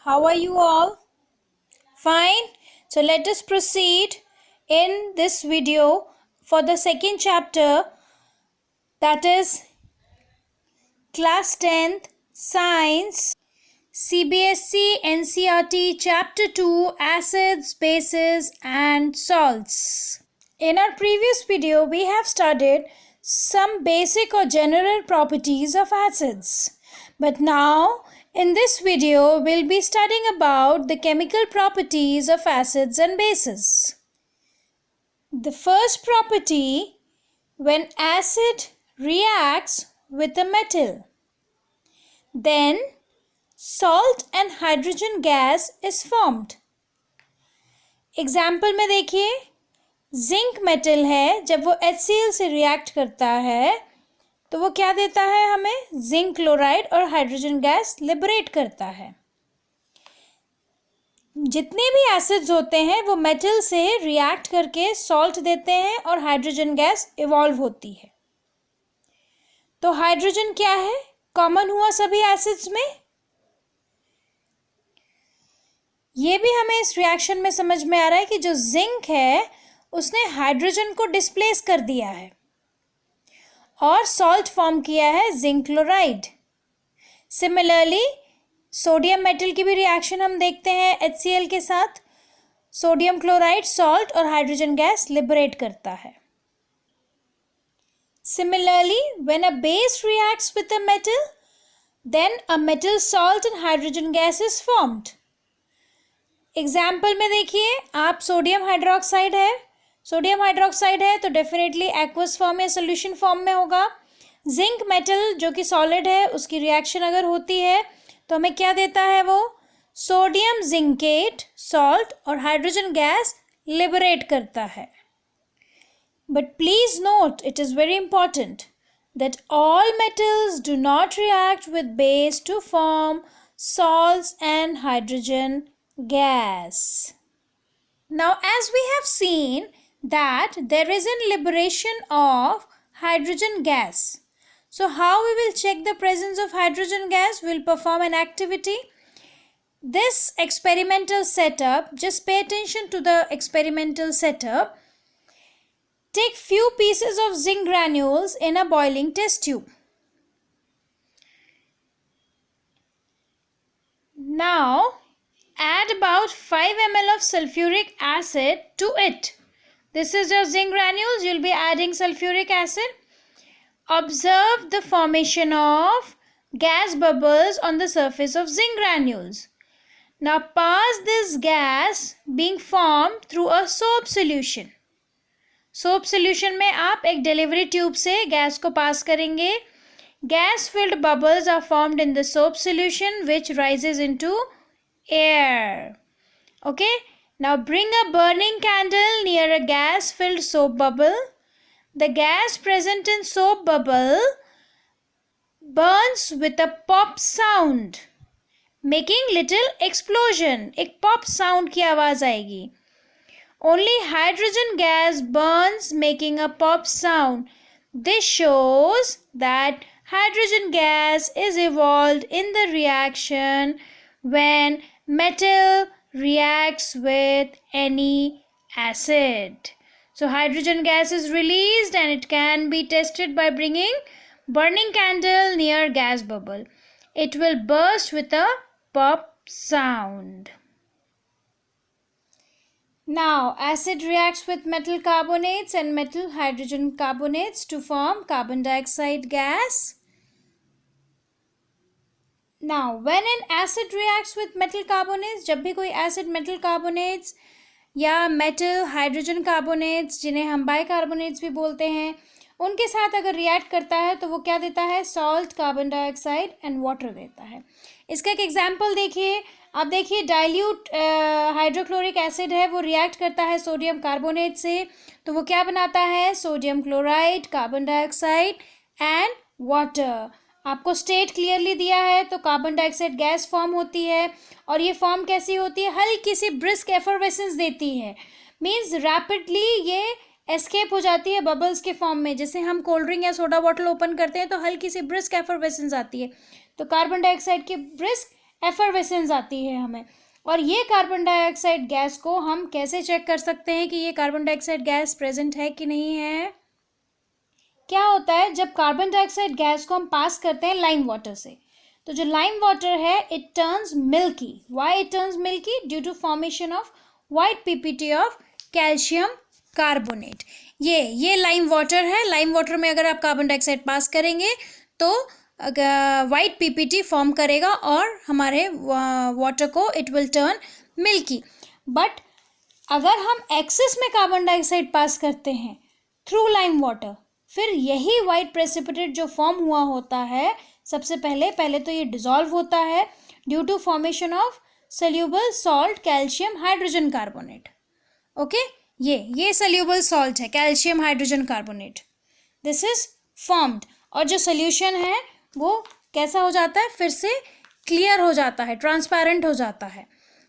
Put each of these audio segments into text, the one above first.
How are you all? Fine. So let us proceed in this video for the second chapter, that is class 10th science CBSE NCERT chapter 2 acids, bases and salts. In our previous video we have studied some basic or general properties of acids. But now in this video we'll be studying about the chemical properties of acids and bases. The first property, when acid reacts with a metal, then salt and hydrogen gas is formed. Example में देखिए, zinc metal है, जब वो HCl से react करता है तो वो क्या देता है हमें, जिंक क्लोराइड और हाइड्रोजन गैस लिबरेट करता है. जितने भी एसिड्स होते हैं वो मेटल से रिएक्ट करके सॉल्ट देते हैं और हाइड्रोजन गैस इवॉल्व होती है. तो हाइड्रोजन क्या है, कॉमन हुआ सभी एसिड्स में. ये भी हमें इस रिएक्शन में समझ में आ रहा है कि जो जिंक है उसने हाइड्रोजन को डिस्प्लेस कर दिया है और सॉल्ट फॉर्म किया है, zinc chloride. Similarly sodium metal की भी रिएक्शन हम देखते हैं HCl के साथ. सोडियम क्लोराइड सॉल्ट और हाइड्रोजन गैस लिबरेट करता है. Similarly, when a base reacts with a metal, then a metal salt and hydrogen gas is formed. Example में देखिए, आप सोडियम हाइड्रोक्साइड है तो डेफिनेटली एक्वस फॉर्म या सोल्यूशन फॉर्म में होगा. जिंक मेटल जो कि सॉलिड है, उसकी रिएक्शन अगर होती है तो हमें क्या देता है, वो सोडियम जिंकेट सॉल्ट और हाइड्रोजन गैस लिबरेट करता है. But please note, it is very important that all metals do not react with base to form salts and hydrogen gas. Now, as we have seen that there is a liberation of hydrogen gas. So, how we will check the presence of hydrogen gas? We will perform an activity. This experimental setup, just pay attention to the experimental setup. Take few pieces of zinc granules in a boiling test tube. Now, add about 5 ml of sulfuric acid to it. This is your zinc granules. You will be adding sulfuric acid. Observe the formation of gas bubbles on the surface of zinc granules. Now, pass this gas being formed through a soap solution. Soap solution में आप एक delivery tube से gas को pass करेंगे. Gas filled bubbles are formed in the soap solution which rises into air. Okay, now bring a burning candle near a gas filled soap bubble. The gas present in soap bubble burns with a pop sound, making little explosion. एक pop sound की आवाज आएगी. Only hydrogen gas burns, making a pop sound. This shows that hydrogen gas is evolved in the reaction when metal reacts with any acid. So hydrogen gas is released and it can be tested by bringing burning candle near gas bubble. It will burst with a pop sound. Now, acid reacts with metal carbonates and metal hydrogen carbonates to form carbon dioxide gas. Now, when an acid reacts with metal carbonates, जब भी कोई acid metal carbonates या metal hydrogen carbonates, जिन्हें हम bicarbonates भी बोलते हैं, उनके साथ अगर रिएक्ट करता है तो वो क्या देता है, salt, carbon dioxide and water देता है. इसका एक एग्जाम्पल देखिए. आप देखिए, डाइल्यूट हाइड्रोक्लोरिक एसिड है, वो रिएक्ट करता है सोडियम कार्बोनेट से, तो वो क्या बनाता है, sodium chloride, carbon dioxide and water. आपको स्टेट क्लियरली दिया है, तो कार्बन डाइऑक्साइड गैस फॉर्म होती है. और ये फॉर्म कैसी होती है, हल्की सी ब्रिस्क एफर्वेसेंस देती है. मीन्स रैपिडली ये एस्केप हो जाती है बबल्स के फॉर्म में. जैसे हम कोल्ड ड्रिंक या सोडा बॉटल ओपन करते हैं तो हल्की सी ब्रिस्क एफर्वेसेंस आती है, तो कार्बन डाइऑक्साइड की ब्रिस्क एफरवेसेंस आती है हमें। और ये कार्बन डाइऑक्साइड गैस को हम कैसे चेक कर सकते हैं कि ये कार्बन डाइऑक्साइड गैस प्रेजेंट है कि नहीं है? क्या होता है जब कार्बन डाइऑक्साइड गैस को हम पास करते हैं लाइम वाटर से, तो जो लाइम वाटर है it turns milky. Why it turns milky? Due to formation of white PPT of calcium carbonate. ये लाइम वाटर है। लाइम वाटर में अगर आप कार्बन डाइऑक्साइड पास करेंगे तो वाइट पीपीटी फॉर्म करेगा और हमारे वाटर को it will turn milky. But अगर हम एक्सेस में कार्बन डाइऑक्साइड पास करते हैं थ्रू लाइम वाटर, फिर यही वाइट प्रेसिपिटेट जो फॉर्म हुआ होता है, सबसे पहले तो ये डिसॉल्व होता है due to formation of soluble salt calcium hydrogen carbonate. Okay, ये सोल्यूबल सॉल्ट है calcium hydrogen carbonate, this is formed. और जो सोल्यूशन है वो कैसा हो जाता है? फिर से क्लियर हो जाता है, ट्रांसपेरेंट हो जाता है।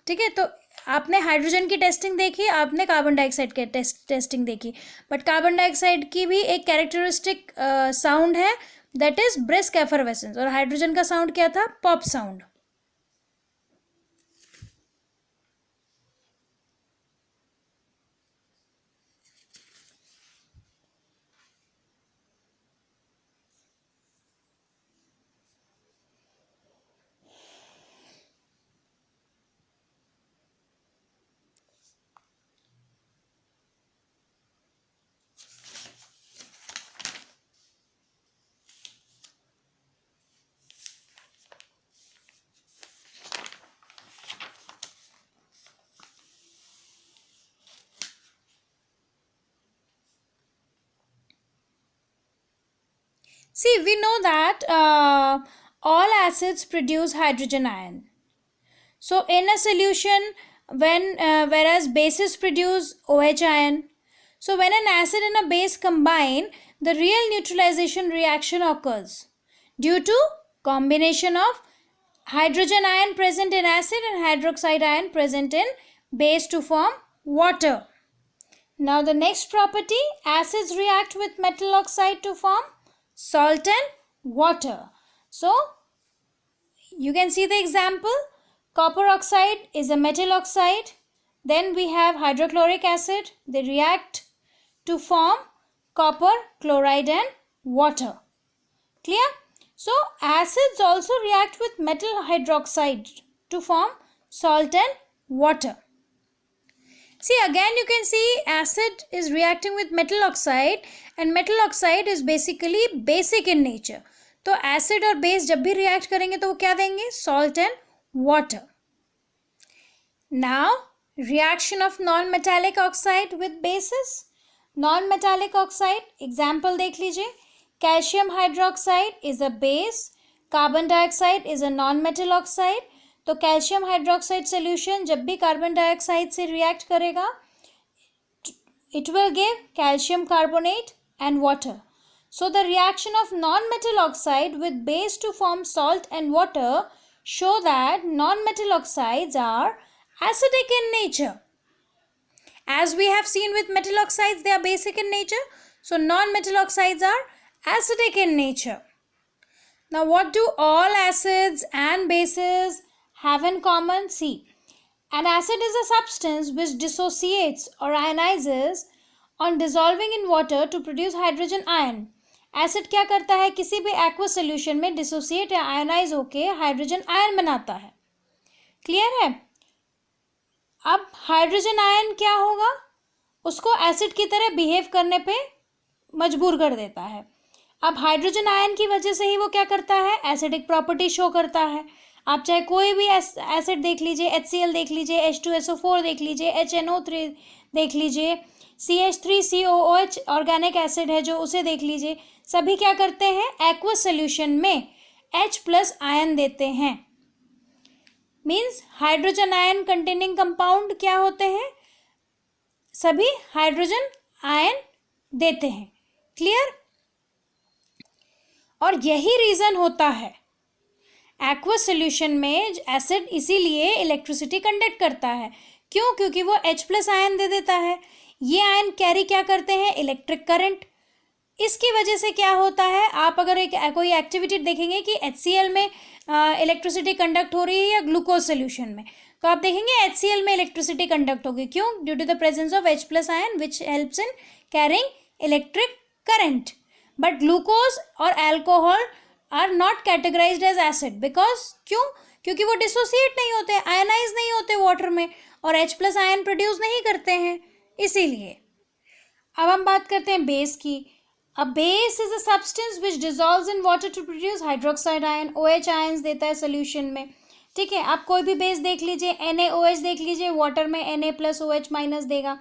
ठीक है, तो आपने हाइड्रोजन की टेस्टिंग देखी, आपने कार्बन डाइऑक्साइड की टेस्टिंग देखी, बट कार्बन डाइऑक्साइड की भी एक कैरेक्टरिस्टिक साउंड है, दैट इज ब्रिस्क एफरवेसेंस, और हाइड्रोजन का साउंड क्या था? Pop sound. See, we know that all acids produce hydrogen ion. So, in a solution, whereas bases produce OH ion. So, when an acid and a base combine, the real neutralization reaction occurs due to combination of hydrogen ion present in acid and hydroxide ion present in base to form water. Now, the next property, acids react with metal oxide to form salt and water. So, you can see the example. Copper oxide is a metal oxide. Then we have hydrochloric acid. They react to form copper, chloride and water. Clear? So, acids also react with metal hydroxide to form salt and water. See, again you can see acid is reacting with metal oxide and metal oxide is basically basic in nature. तो acid और base जब भी react करेंगे तो वो क्या देंगे? Salt and water. Now, reaction of non-metallic oxide with bases. Non-metallic oxide, example देख लीजिए. Calcium hydroxide is a base. Carbon dioxide is a non-metal oxide. तो कैल्शियम हाइड्रोक्साइड सोल्यूशन जब भी कार्बन डाइऑक्साइड से रिएक्ट करेगा it will give calcium carbonate and water. So the reaction of non metal oxide with base to form salt and water show that non metal oxides are acidic in nature. As we have seen with metal oxides, they are basic in nature. So non-metal oxides are acidic in nature. Now what do all acids and bases have in common? See, an acid is a substance which dissociates or ionizes on dissolving in water to produce hydrogen ion. Acid क्या करता है? किसी भी aqueous solution में dissociate या ionise होके hydrogen ion बनाता है. क्लियर है? अब हाइड्रोजन आयन क्या होगा? उसको एसिड की तरह बिहेव करने पे मजबूर कर देता है. अब हाइड्रोजन आयन की वजह से ही वो क्या करता है? एसिडिक प्रॉपर्टी शो करता है. आप चाहे कोई भी एसिड देख लीजिए, HCl देख लीजिए, H2SO4 देख लीजिए, HNO3 देख लीजिए, CH3COOH ऑर्गेनिक एसिड है जो, उसे देख लीजिए, सभी क्या करते हैं? एक्वस सोल्यूशन में H+ आयन देते हैं. Means hydrogen ion containing compound क्या होते हैं? सभी हाइड्रोजन आयन देते हैं. क्लियर? और यही रीजन होता है एक्वस सॉल्यूशन में एसिड इसीलिए इलेक्ट्रिसिटी कंडक्ट करता है. क्यों? क्योंकि वो H+ आयन दे देता है. ये आयन कैरी क्या करते हैं? Electric current. इसकी वजह से क्या होता है, आप अगर एक कोई एक्टिविटी देखेंगे कि HCl में इलेक्ट्रिसिटी कंडक्ट हो रही है या ग्लूकोज सोल्यूशन में, तो आप देखेंगे HCl में इलेक्ट्रिसिटी कंडक्ट होगी। क्यों? Due to the presence of H+ ion which helps in carrying electric current. But glucose और alcohol are not categorized as acid because, क्यों? क्योंकि वो डिसोसिएट नहीं होते, आयनाइज नहीं होते वाटर में, और H+ आयन प्रोड्यूस नहीं करते हैं, इसीलिए। अब हम बात करते हैं बेस की। A base is a substance which dissolves in water to produce hydroxide ion. OH ions देता है सोल्यूशन में, ठीक है। आप कोई भी बेस देख लीजिए, NaOH देख लीजिए, वाटर में Na+OH- देगा।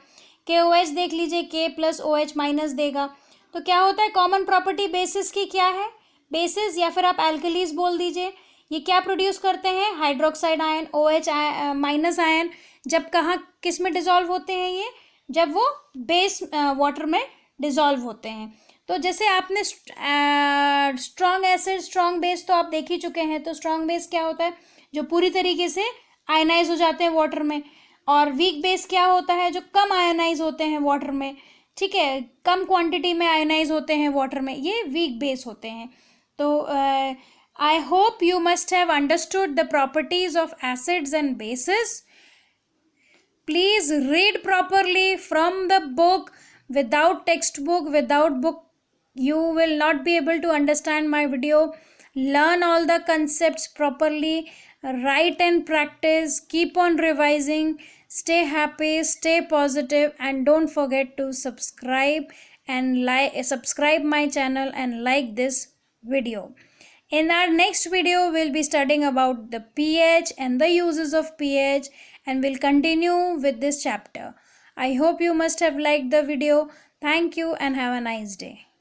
KOH देख लीजिए, K+OH- देगा। तो क्या होता है, कॉमन प्रॉपर्टी बेसिस की क्या है? बेसिस या फिर आप एल्कलीज बोल दीजिए, ये क्या प्रोड्यूस करते हैं? Hydroxide ion, OH- ion. जब कहाँ किस में डिजॉल्व होते हैं ये? जब वो बेस वाटर में डिजॉल्व होते हैं। तो जैसे आपने स्ट्रॉन्ग एसिड, स्ट्रॉन्ग बेस तो आप देख ही चुके हैं। तो स्ट्रॉन्ग बेस क्या होता है? जो पूरी तरीके से आयनाइज हो जाते हैं वाटर में। और वीक बेस क्या होता है? जो कम आयनाइज होते हैं वाटर में, ठीक है, कम क्वांटिटी में आयनाइज होते हैं वाटर में, ये वीक बेस होते हैं। तो I hope you must have understood the properties of acids and bases. Please read properly from the book. Without textbook, without book, you will not be able to understand my video. Learn all the concepts properly. Write and practice. Keep on revising. Stay happy, stay positive, and don't forget to subscribe my channel and like this video. In our next video, we'll be studying about the pH and the uses of pH, and we'll continue with this chapter. I hope you must have liked the video. Thank you and have a nice day.